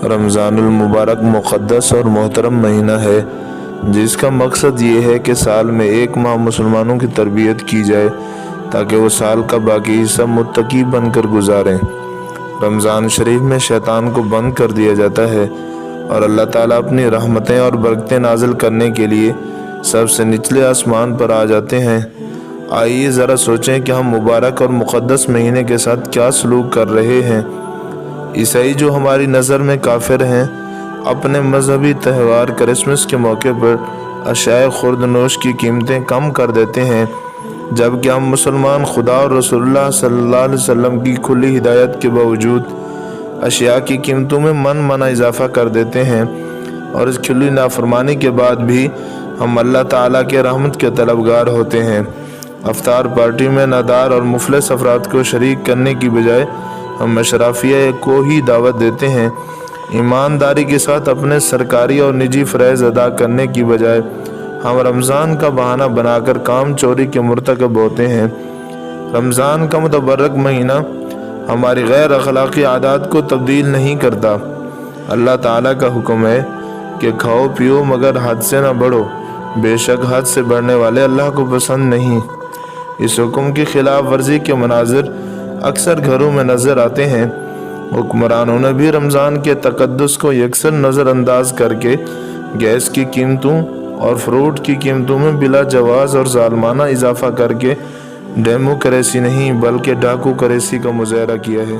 رمضان المبارک مقدس اور محترم مہینہ ہے جس کا مقصد یہ ہے کہ سال میں ایک ماہ مسلمانوں کی تربیت کی جائے تاکہ وہ سال کا باقی حصہ متقی بن کر گزاریں۔ رمضان شریف میں شیطان کو بند کر دیا جاتا ہے اور اللہ تعالیٰ اپنی رحمتیں اور برکتیں نازل کرنے کے لیے سب سے نچلے آسمان پر آ جاتے ہیں۔ آئیے ذرا سوچیں کہ ہم مبارک اور مقدس مہینے کے ساتھ کیا سلوک کر رہے ہیں۔ عیسائی جو ہماری نظر میں کافر ہیں اپنے مذہبی تہوار کرسمس کے موقع پر اشیاء خورد نوش کی قیمتیں کم کر دیتے ہیں، جبکہ ہم مسلمان خدا اور رسول اللہ صلی اللہ علیہ وسلم کی کھلی ہدایت کے باوجود اشیاء کی قیمتوں میں من اضافہ کر دیتے ہیں، اور اس کھلی نافرمانی کے بعد بھی ہم اللہ تعالیٰ کے رحمت کے طلبگار ہوتے ہیں۔ افطار پارٹی میں نادار اور مفلس افراد کو شریک کرنے کی بجائے ہم اشرافیہ کو ہی دعوت دیتے ہیں۔ ایمانداری کے ساتھ اپنے سرکاری اور نجی فرائض ادا کرنے کی بجائے ہم رمضان کا بہانہ بنا کر کام چوری کے مرتکب ہوتے ہیں۔ رمضان کا متبرک مہینہ ہماری غیر اخلاقی عادات کو تبدیل نہیں کرتا۔ اللہ تعالیٰ کا حکم ہے کہ کھاؤ پیو مگر حد سے نہ بڑھو، بے شک حد سے بڑھنے والے اللہ کو پسند نہیں۔ اس حکم کی خلاف ورزی کے مناظر اکثر گھروں میں نظر آتے ہیں۔ حکمرانوں نے بھی رمضان کے تقدس کو یکسر نظر انداز کر کے گیس کی قیمتوں اور فروٹ کی قیمتوں میں بلا جواز اور ظالمانہ اضافہ کر کے ڈیموکریسی نہیں بلکہ ڈاکو کریسی کا مظاہرہ کیا ہے۔